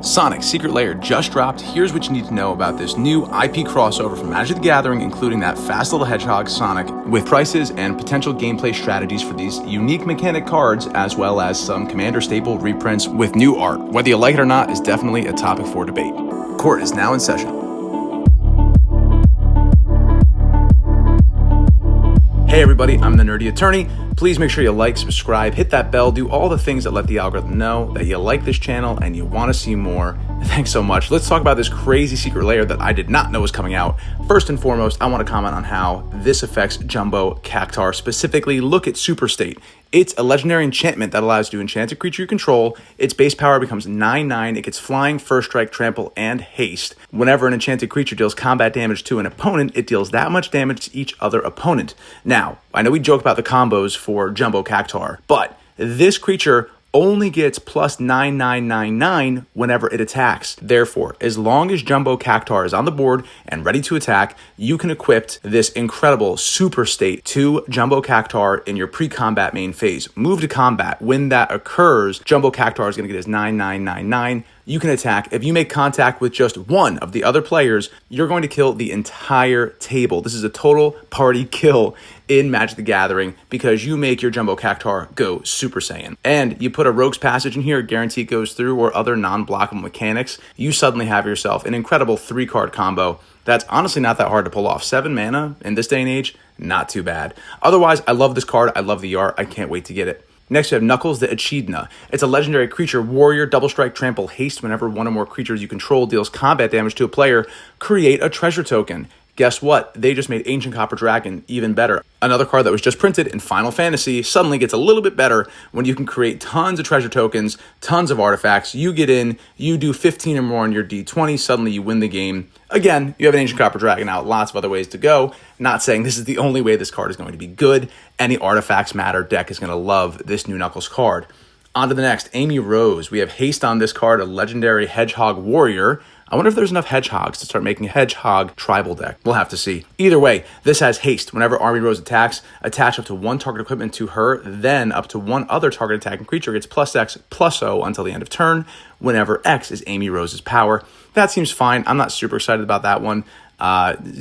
Sonic Secret Lair just dropped. Here's what you need to know about this new IP crossover from Magic the Gathering, including that fast little Hedgehog Sonic, with prices and potential gameplay strategies for these unique mechanic cards, as well as some Commander staple reprints with new art. Whether you like it or not is definitely a topic for debate. Court is now in session. Hey everybody, I'm the Nerdy Attorney. Please make sure you like, subscribe, hit that bell, do all the things that let the algorithm know that you like this channel and you want to see more. Thanks so much. Let's talk about this crazy Secret Lair that I did not know was coming out. First and foremost, I want to comment on how this affects Jumbo Cactaur. Specifically, look at Super State. It's a legendary enchantment that allows you to enchant a creature you control. Its base power becomes 9/9. It gets flying, first strike, trample, and haste. Whenever an enchanted creature deals combat damage to an opponent, it deals that much damage to each other opponent. Now, I know we joke about the combos for Jumbo Cactaur, but this creature only gets plus 9/9/9/9 whenever it attacks. Therefore, as long as Jumbo Cactaur is on the board and ready to attack, you can equip this incredible Super State to Jumbo Cactaur in your pre-combat main phase. Move to combat. When that occurs, Jumbo Cactaur is going to get his 9/9/9/9. You can attack. If you make contact with just one of the other players, you're going to kill the entire table. This is a total party kill in Magic the Gathering because you make your Jumbo Cactaur go Super Saiyan. And you put a Rogue's Passage in here, guarantee it goes through, or other non-blockable mechanics, you suddenly have yourself an incredible 3-card combo that's honestly not that hard to pull off. 7 mana in this day and age, not too bad. Otherwise, I love this card. I love the art. I can't wait to get it. Next, we have Knuckles the Echidna. It's a legendary creature, warrior, double strike, trample, haste. Whenever one or more creatures you control deals combat damage to a player, create a treasure token. Guess what? They just made Ancient Copper Dragon even better. Another card that was just printed in Final Fantasy suddenly gets a little bit better when you can create tons of treasure tokens, tons of artifacts. You get in, you do 15 or more on your D20, suddenly you win the game. Again, you have an Ancient Copper Dragon out, lots of other ways to go. Not saying this is the only way this card is going to be good. Any Artifacts Matter deck is going to love this new Knuckles card. On to the next, Amy Rose. We have haste on this card, a legendary Hedgehog warrior. I wonder if there's enough Hedgehogs to start making a Hedgehog tribal deck. We'll have to see. Either way, this has haste. Whenever Amy Rose attacks, attach up to one target equipment to her, then up to one other target attacking creature gets plus X plus O until the end of turn, whenever X is Amy Rose's power. That seems fine. I'm not super excited about that one.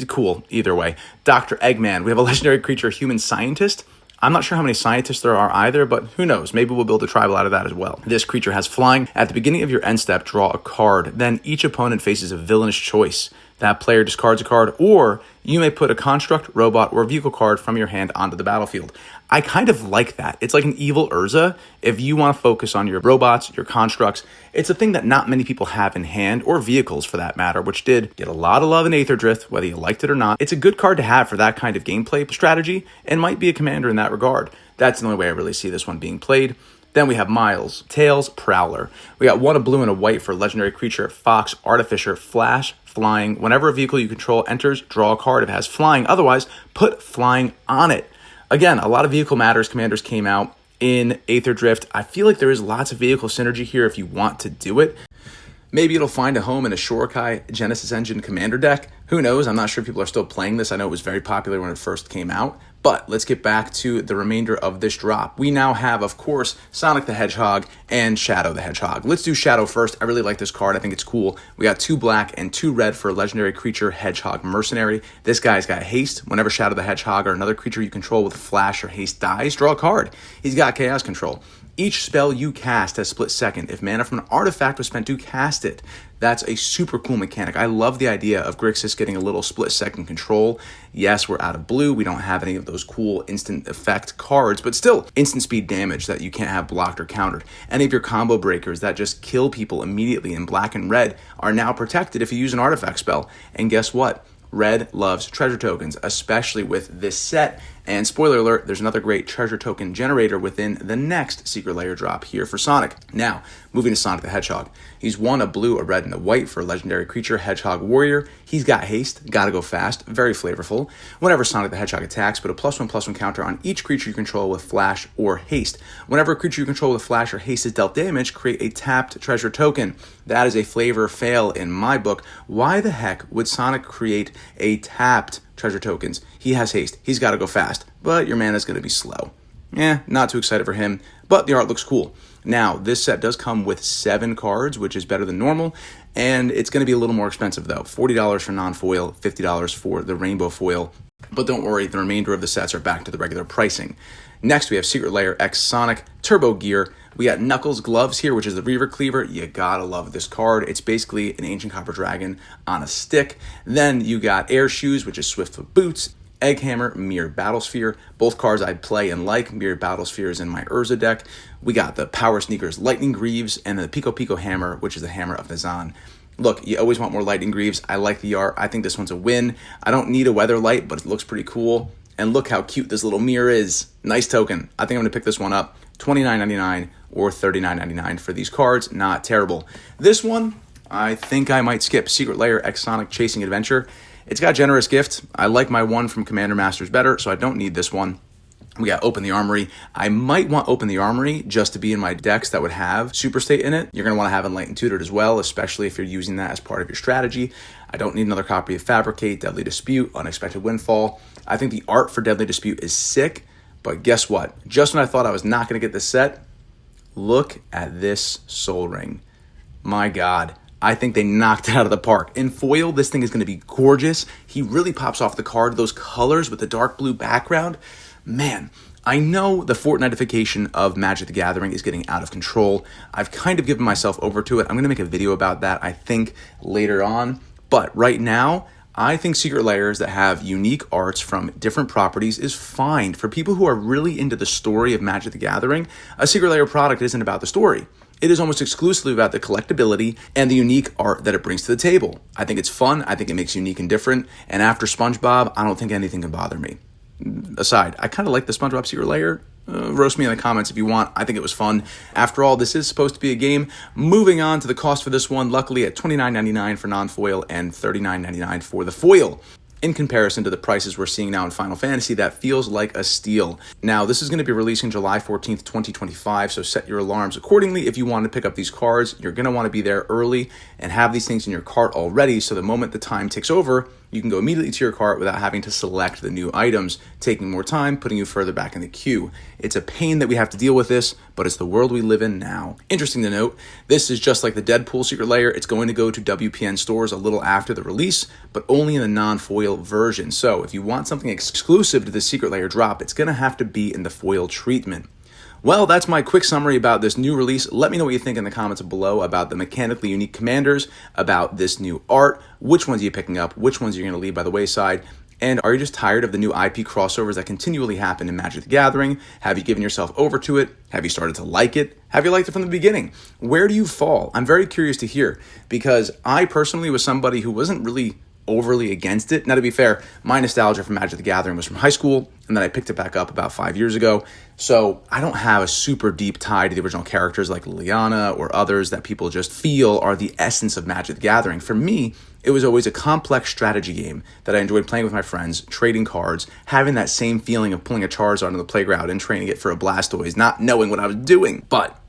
Cool, either way. Dr. Eggman. We have a legendary creature, human scientist. I'm not sure how many scientists there are either, but who knows? Maybe we'll build a tribal out of that as well. This creature has flying. At the beginning of your end step, draw a card. Then each opponent faces a villainous choice. That player discards a card, or you may put a construct, robot, or vehicle card from your hand onto the battlefield. I kind of like that. It's like an evil Urza. If you want to focus on your robots, your constructs, it's a thing that not many people have in hand, or vehicles for that matter, which did get a lot of love in Aether Drift, whether you liked it or not. It's a good card to have for that kind of gameplay strategy, and might be a commander in that regard. That's the only way I really see this one being played. Then we have Miles, Tails, Prowler. We got one a blue and a white for legendary creature, Fox, Artificer, Flash, flying. Whenever a vehicle you control enters, draw a card. If it has flying, otherwise, put flying on it. Again, a lot of Vehicle Matters commanders came out in Aether Drift. I feel like there is lots of vehicle synergy here if you want to do it. Maybe it'll find a home in a Shorokai Genesis Engine commander deck. Who knows? I'm not sure if people are still playing this. I know it was very popular when it first came out. But let's get back to the remainder of this drop. We now have, of course, Sonic the Hedgehog and Shadow the Hedgehog. Let's do Shadow first. I really like this card. I think it's cool. We got 2 black and 2 red for a legendary creature, Hedgehog Mercenary. This guy's got haste. Whenever Shadow the Hedgehog or another creature you control with flash or haste dies, draw a card. He's got chaos control. Each spell you cast has split second. If mana from an artifact was spent to cast it, that's a super cool mechanic. I love the idea of Grixis getting a little split second control. Yes, we're out of blue. We don't have any of those cool instant effect cards, but still instant speed damage that you can't have blocked or countered. Any of your combo breakers that just kill people immediately in black and red are now protected if you use an artifact spell. And guess what? Red loves treasure tokens, especially with this set. And spoiler alert, there's another great treasure token generator within the next Secret Lair drop here for Sonic. Now, moving to Sonic the Hedgehog. He's one, a blue, a red, and a white for a legendary creature, Hedgehog Warrior. He's got haste, gotta go fast, very flavorful. Whenever Sonic the Hedgehog attacks, put a +1/+1 counter on each creature you control with flash or haste. Whenever a creature you control with flash or haste is dealt damage, create a tapped treasure token. That is a flavor fail in my book. Why the heck would Sonic create a tapped treasure tokens? He has haste, he's gotta go fast, but your mana is gonna be slow. Not too excited for him, but the art looks cool. Now, this set does come with 7 cards, which is better than normal, and it's going to be a little more expensive though. $40 for non-foil, $50 for the rainbow foil. But don't worry, the remainder of the sets are back to the regular pricing. Next, we have Secret Lair X Sonic Turbo Gear. We got Knuckles Gloves here, which is the Reaver Cleaver. You gotta love this card. It's basically an Ancient Copper Dragon on a stick. Then you got Air Shoes, which is Swiftfoot Boots. Egg Hammer, Mirrored Battlesphere. Both cards I play and like. Mirrored Battlesphere is in my Urza deck. We got the Power Sneakers Lightning Greaves and the Pico Pico Hammer, which is the Hammer of Nazan. Look, you always want more Lightning Greaves. I like the art. I think this one's a win. I don't need a Weather Light, but it looks pretty cool. And look how cute this little mirror is. Nice token. I think I'm going to pick this one up. $29.99 or $39.99 for these cards. Not terrible. This one, I think I might skip. Secret Lair X Sonic Chasing Adventure. It's got Generous Gift. I like my one from Commander Masters better, so I don't need this one. We got Open the Armory. I might want Open the Armory just to be in my decks that would have Super State in it. You're going to want to have Enlightened Tutored as well, especially if you're using that as part of your strategy. I don't need another copy of Fabricate, Deadly Dispute, Unexpected Windfall. I think the art for Deadly Dispute is sick, but guess what? Just when I thought I was not going to get this set, look at this Soul Ring. My God. I think they knocked it out of the park. In foil, this thing is going to be gorgeous. He really pops off the card. Those colors with the dark blue background. Man, I know the Fortniteifciation of Magic the Gathering is getting out of control. I've kind of given myself over to it. I'm going to make a video about that, I think, later on. But right now, I think Secret Lairs that have unique arts from different properties is fine. For people who are really into the story of Magic the Gathering, a Secret Lair product isn't about the story. It is almost exclusively about the collectability and the unique art that it brings to the table. I think it's fun. I think it makes unique and different. And after SpongeBob, I don't think anything can bother me. Aside, I kind of like the SpongeBob Secret Lair. Roast me in the comments if you want. I think it was fun. After all, this is supposed to be a game. Moving on to the cost for this one, luckily at $29.99 for non-foil and $39.99 for the foil. In comparison to the prices we're seeing now in Final Fantasy, that feels like a steal. Now, this is going to be releasing July 14th, 2025, so set your alarms accordingly. If you want to pick up these cards, you're going to want to be there early and have these things in your cart already, so the moment the time ticks over, you can go immediately to your cart without having to select the new items, taking more time, putting you further back in the queue. It's a pain that we have to deal with this, but it's the world we live in now. Interesting to note, this is just like the Deadpool Secret Lair. It's going to go to WPN stores a little after the release, but only in the non-foil version. So if you want something exclusive to the Secret Lair drop, it's going to have to be in the foil treatment. Well, that's my quick summary about this new release. Let me know what you think in the comments below about the mechanically unique commanders, about this new art, which ones are you picking up, which ones are you going to leave by the wayside, and are you just tired of the new IP crossovers that continually happen in Magic the Gathering? Have you given yourself over to it? Have you started to like it? Have you liked it from the beginning? Where do you fall? I'm very curious to hear, because I personally was somebody who wasn't really overly against it. Now, to be fair, my nostalgia for Magic the Gathering was from high school, and then I picked it back up about 5 years ago. So I don't have a super deep tie to the original characters like Liliana or others that people just feel are the essence of Magic the Gathering. For me, it was always a complex strategy game that I enjoyed playing with my friends, trading cards, having that same feeling of pulling a Charizard on the playground and training it for a Blastoise, not knowing what I was doing. But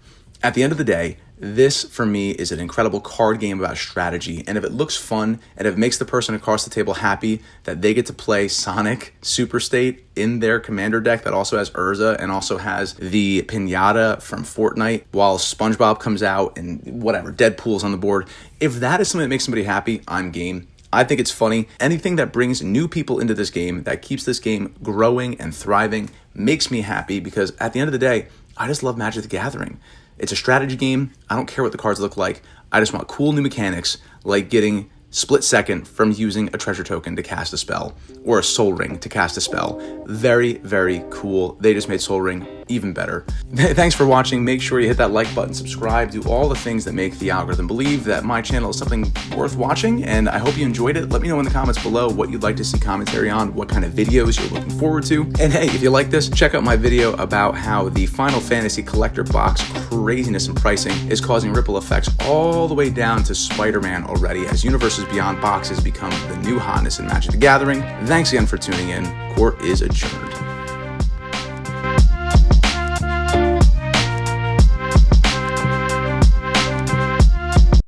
at the end of the day, this, for me, is an incredible card game about strategy, and if it looks fun, and if it makes the person across the table happy that they get to play Sonic Super State in their commander deck that also has Urza and also has the Pinata from Fortnite while SpongeBob comes out and whatever, Deadpool's on the board, if that is something that makes somebody happy, I'm game. I think it's funny. Anything that brings new people into this game, that keeps this game growing and thriving, makes me happy, because at the end of the day, I just love Magic the Gathering. It's a strategy game. I don't care what the cards look like. I just want cool new mechanics, like getting split second from using a treasure token to cast a spell, or a soul ring to cast a spell. Very, very cool. They just made Soul Ring even better. Thanks for watching. Make sure you hit that like button, subscribe, do all the things that make the algorithm believe that my channel is something worth watching, and I hope you enjoyed it. Let me know in the comments below what you'd like to see commentary on, what kind of videos you're looking forward to. And hey, if you like this, check out my video about how the Final Fantasy collector box craziness and pricing is causing ripple effects all the way down to Spider-Man already, as Universes Beyond boxes become the new hotness in Magic the Gathering. Thanks again for tuning in. Court is adjourned.